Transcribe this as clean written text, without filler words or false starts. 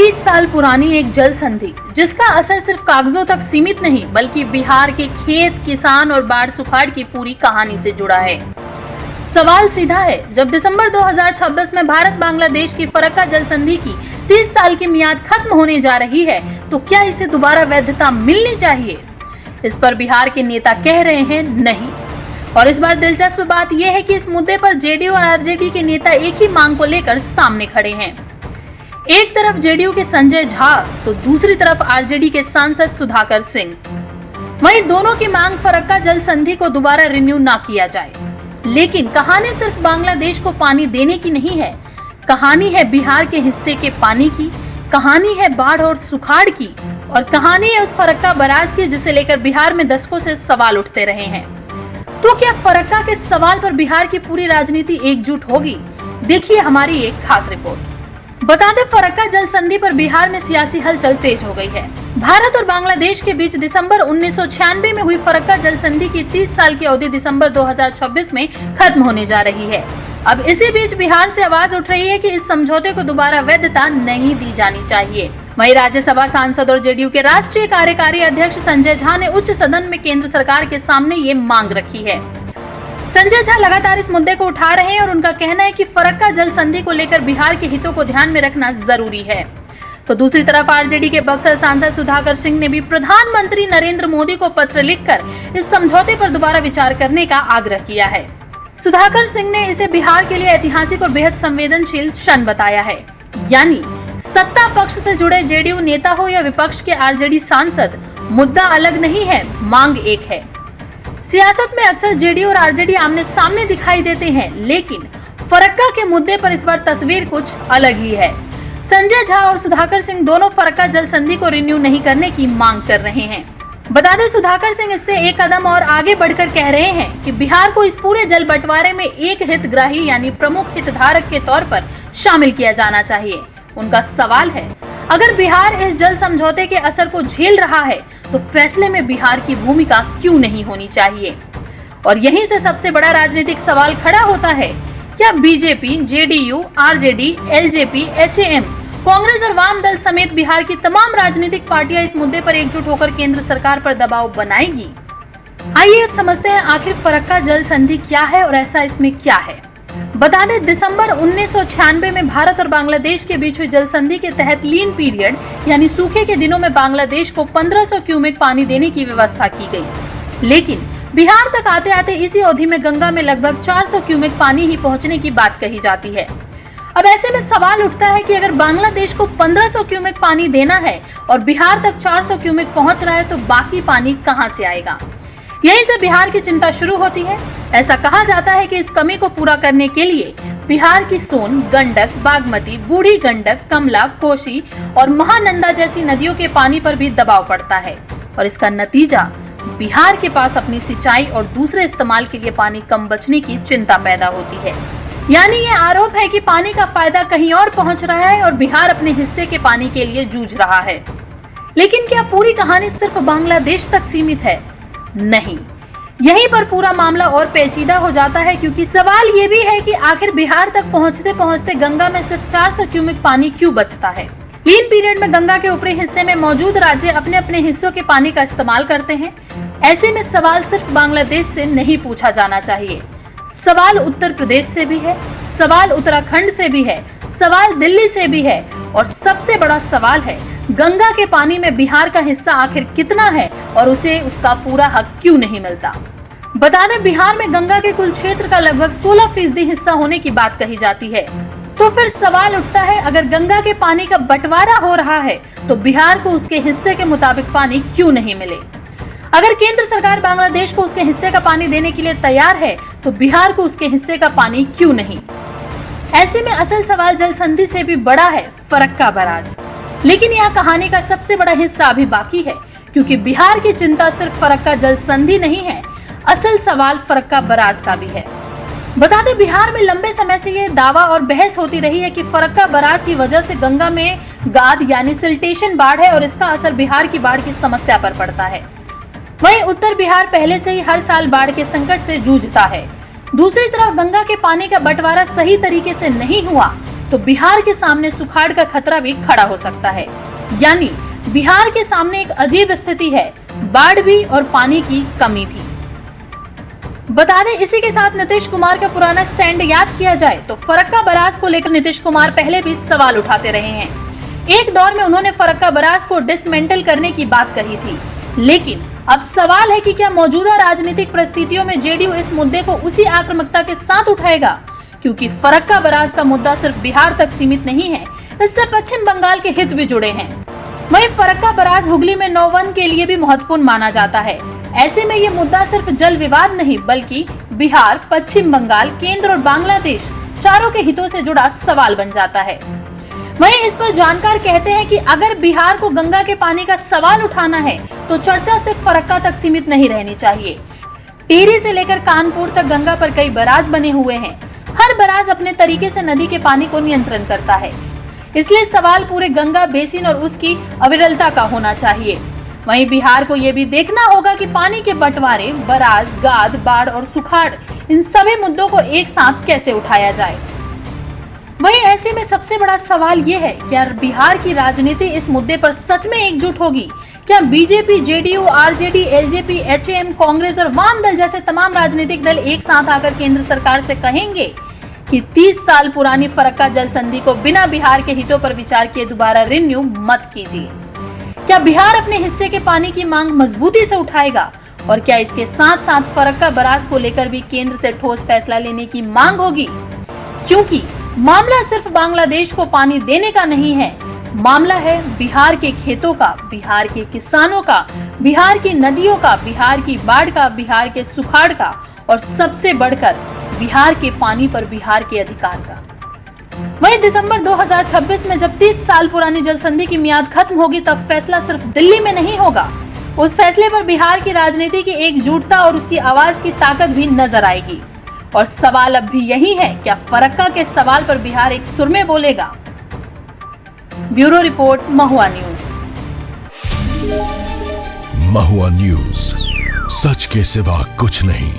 30 साल पुरानी एक जल संधि जिसका असर सिर्फ कागजों तक सीमित नहीं बल्कि बिहार के खेत, किसान और बाढ़ सुखाड़ की पूरी कहानी से जुड़ा है। सवाल सीधा है, जब दिसंबर 2026 में भारत बांग्लादेश की फरक्का जल संधि की 30 साल की मियाद खत्म होने जा रही है तो क्या इसे दोबारा वैधता मिलनी चाहिए? इस पर बिहार के नेता कह रहे हैं नहीं। और इस बार दिलचस्प बात यह है कि इस मुद्दे पर जेडीयू और आरजेडी के नेता एक ही मांग को लेकर सामने खड़े हैं। एक तरफ जेडीयू के संजय झा तो दूसरी तरफ आरजेडी के सांसद सुधाकर सिंह। वहीं दोनों की मांग फरक्का जल संधि को दोबारा रिन्यू ना किया जाए। लेकिन कहानी सिर्फ बांग्लादेश को पानी देने की नहीं है, कहानी है बिहार के हिस्से के पानी की, कहानी है बाढ़ और सुखाड़ की, और कहानी है उस फरक्का बराज की जिसे लेकर बिहार में दशकों से सवाल उठते रहे हैं। तो क्या फरक्का के सवाल पर बिहार की पूरी राजनीति एकजुट होगी? देखिए हमारी एक खास रिपोर्ट। बता दें, फरक्का जल संधि पर बिहार में सियासी हलचल तेज हो गई है। भारत और बांग्लादेश के बीच दिसंबर 1996 में हुई फरक्का जल संधि की 30 साल की अवधि दिसंबर 2026 में खत्म होने जा रही है। अब इसी बीच बिहार से आवाज उठ रही है कि इस समझौते को दोबारा वैधता नहीं दी जानी चाहिए। वहीं राज्यसभा सांसद और जेडीयू के राष्ट्रीय कार्यकारी अध्यक्ष संजय झा ने उच्च सदन में केंद्र सरकार के सामने ये मांग रखी है। संजय झा लगातार इस मुद्दे को उठा रहे हैं और उनका कहना है कि फरक्का जल संधि को लेकर बिहार के हितों को ध्यान में रखना जरूरी है। तो दूसरी तरफ आरजेडी के बक्सर सांसद सुधाकर सिंह ने भी प्रधानमंत्री नरेंद्र मोदी को पत्र लिखकर इस समझौते पर दोबारा विचार करने का आग्रह किया है। सुधाकर सिंह ने इसे बिहार के लिए ऐतिहासिक और बेहद संवेदनशील क्षण बताया है। यानी सत्ता पक्ष से जुड़े जेडीयू नेता हो या विपक्ष के आरजेडी सांसद, मुद्दा अलग नहीं है, मांग एक है। सियासत में अक्सर जेडीयू और आरजेडी आमने सामने दिखाई देते हैं, लेकिन फरक्का के मुद्दे पर इस बार तस्वीर कुछ अलग ही है। संजय झा और सुधाकर सिंह दोनों फरक्का जल संधि को रिन्यू नहीं करने की मांग कर रहे हैं। बता दें, सुधाकर सिंह इससे एक कदम और आगे बढ़कर कह रहे हैं कि बिहार को इस पूरे जल बंटवारे में एक हितग्राही यानी प्रमुख हितधारक के तौर पर शामिल किया जाना चाहिए। उनका सवाल है, अगर बिहार इस जल समझौते के असर को झेल रहा है तो फैसले में बिहार की भूमिका क्यों नहीं होनी चाहिए? और यहीं से सबसे बड़ा राजनीतिक सवाल खड़ा होता है, क्या BJP, JDU, RJD, LJP, HAM, Congress और वाम दल समेत बिहार की तमाम राजनीतिक पार्टियां इस मुद्दे पर एकजुट होकर केंद्र सरकार पर दबाव बनाएगी? आइए अब समझते हैं आखिर फरक्का जल संधि क्या है और ऐसा इसमें क्या है। बता दें, दिसंबर 1996 में भारत और बांग्लादेश के बीच हुई जल संधि के तहत लीन पीरियड यानी सूखे के दिनों में बांग्लादेश को 1500 क्यूमेक पानी देने की व्यवस्था की गई। लेकिन बिहार तक आते आते इसी अवधि में गंगा में लगभग 400 क्यूमेक पानी ही पहुंचने की बात कही जाती है। अब ऐसे में सवाल उठता है कि अगर बांग्लादेश को 1500 क्यूमेक पानी देना है और बिहार तक 400 क्यूमेक पहुंच रहा है तो बाकी पानी कहां से आएगा? यहीं से बिहार की चिंता शुरू होती है। ऐसा कहा जाता है कि इस कमी को पूरा करने के लिए बिहार की सोन, गंडक, बागमती, बूढ़ी गंडक, कमला, कोसी और महानंदा जैसी नदियों के पानी पर भी दबाव पड़ता है और इसका नतीजा बिहार के पास अपनी सिंचाई और दूसरे इस्तेमाल के लिए पानी कम बचने की चिंता पैदा होती है। यानी ये आरोप है कि पानी का फायदा कहीं और पहुंच रहा है और बिहार अपने हिस्से के पानी के लिए जूझ रहा है। लेकिन क्या पूरी कहानी सिर्फ बांग्लादेश तक सीमित है? नहीं, यहीं पर पूरा मामला और पेचीदा हो जाता है, क्योंकि सवाल ये भी है कि आखिर बिहार तक पहुंचते पहुंचते गंगा में सिर्फ 400 क्यूमेक पानी क्यों बचता है? लीन पीरियड में गंगा के ऊपरी हिस्से में मौजूद राज्य अपने अपने हिस्सों के पानी का इस्तेमाल करते हैं। ऐसे में सवाल सिर्फ बांग्लादेश से नहीं पूछा जाना चाहिए, सवाल उत्तर प्रदेश से भी है, सवाल उत्तराखंड से भी है, सवाल दिल्ली से भी है और सबसे बड़ा सवाल है, गंगा के पानी में बिहार का हिस्सा आखिर कितना है और उसे उसका पूरा हक क्यों नहीं मिलता? बता दें, बिहार में गंगा के कुल क्षेत्र का लगभग 16% हिस्सा होने की बात कही जाती है। तो फिर सवाल उठता है, अगर गंगा के पानी का बंटवारा हो रहा है तो बिहार को उसके हिस्से के मुताबिक पानी क्यों नहीं मिले? अगर केंद्र सरकार बांग्लादेश को उसके हिस्से का पानी देने के लिए तैयार है तो बिहार को उसके हिस्से का पानी क्यों नहीं? ऐसे में असल सवाल जल संधि से भी बड़ा है, फरक्का बराज। लेकिन यह कहानी का सबसे बड़ा हिस्सा अभी बाकी है, क्योंकि बिहार की चिंता सिर्फ फरक्का जल संधि नहीं है, असल सवाल फरक्का बराज का भी है। बता दें, बिहार में लंबे समय से ये दावा और बहस होती रही है कि फरक्का बराज की वजह से गंगा में गाद यानी सिल्टेशन बाढ़ है और इसका असर बिहार की बाढ़ की समस्या पर पड़ता है। वहीं उत्तर बिहार पहले से ही हर साल बाढ़ के संकट से जूझता है। दूसरी तरफ गंगा के पानी का बंटवारा सही तरीके से नहीं हुआ तो बिहार के सामने सुखाड़ का खतरा भी खड़ा हो सकता है। यानी बिहार के सामने एक अजीब स्थिति है, बाढ़ भी और पानी की कमी भी। बता दें, इसी के साथ नीतीश कुमार का पुराना स्टैंड याद किया जाए तो फरक्का बराज को लेकर नीतीश कुमार पहले भी सवाल उठाते रहे हैं। एक दौर में उन्होंने फरक्का बराज को डिसमेंटल करने की बात कही थी, लेकिन अब सवाल है कि क्या मौजूदा राजनीतिक परिस्थितियों में जेडीयू इस मुद्दे को उसी आक्रामकता के साथ उठाएगा, क्योंकि फरक्का बराज का मुद्दा सिर्फ बिहार तक सीमित नहीं है, इससे पश्चिम बंगाल के हित भी जुड़े हैं। वहीं फरक्का बराज हुगली में नौवन के लिए भी महत्वपूर्ण माना जाता है। ऐसे में ये मुद्दा सिर्फ जल विवाद नहीं बल्कि बिहार, पश्चिम बंगाल, केंद्र और बांग्लादेश चारों के हितों से जुड़ा सवाल बन जाता है। वहीं इस पर जानकार कहते हैं कि अगर बिहार को गंगा के पानी का सवाल उठाना है तो चर्चा सिर्फ फरक्का तक सीमित नहीं रहनी चाहिए। टिहरी से लेकर कानपुर तक गंगा पर कई बराज बने हुए हैं। हर बराज अपने तरीके से नदी के पानी को नियंत्रण करता है, इसलिए सवाल पूरे गंगा बेसिन और उसकी अविरलता का होना चाहिए। वहीं बिहार को ये भी देखना होगा कि पानी के बंटवारे, बराज, गाद, बाढ़ और सुखाड़, इन सभी मुद्दों को एक साथ कैसे उठाया जाए। वहीं ऐसे में सबसे बड़ा सवाल ये है, क्या बिहार की राजनीति इस मुद्दे पर सच में एकजुट होगी? क्या BJP, JDU, RJD, LJP, HM, Congress और वाम दल जैसे तमाम राजनीतिक दल एक साथ आकर केंद्र सरकार से कहेंगे कि 30 साल पुरानी फरक्का जल संधि को बिना बिहार के हितों पर विचार किए दोबारा रिन्यू मत कीजिए? क्या बिहार अपने हिस्से के पानी की मांग मजबूती से उठाएगा? और क्या इसके साथ साथ फरक्का बराज को लेकर भी केंद्र से ठोस फैसला लेने की मांग होगी? क्योंकि मामला सिर्फ बांग्लादेश को पानी देने का नहीं है, मामला है बिहार के खेतों का, बिहार के किसानों का, बिहार की नदियों का, बिहार की बाढ़ का, बिहार के सुखाड़ का और सबसे बढ़कर बिहार के पानी पर बिहार के अधिकार का। वहीं दिसंबर 2026 में जब 30 साल पुरानी जल संधि की मियाद खत्म होगी, तब फैसला सिर्फ दिल्ली में नहीं होगा, उस फैसले पर बिहार की राजनीति की एकजुटता और उसकी आवाज की ताकत भी नजर आएगी। और सवाल अब भी यही है, क्या फरक्का के सवाल पर बिहार एक सुर में बोलेगा? ब्यूरो रिपोर्ट, महुआ न्यूज। महुआ न्यूज, सच के सिवा कुछ नहीं।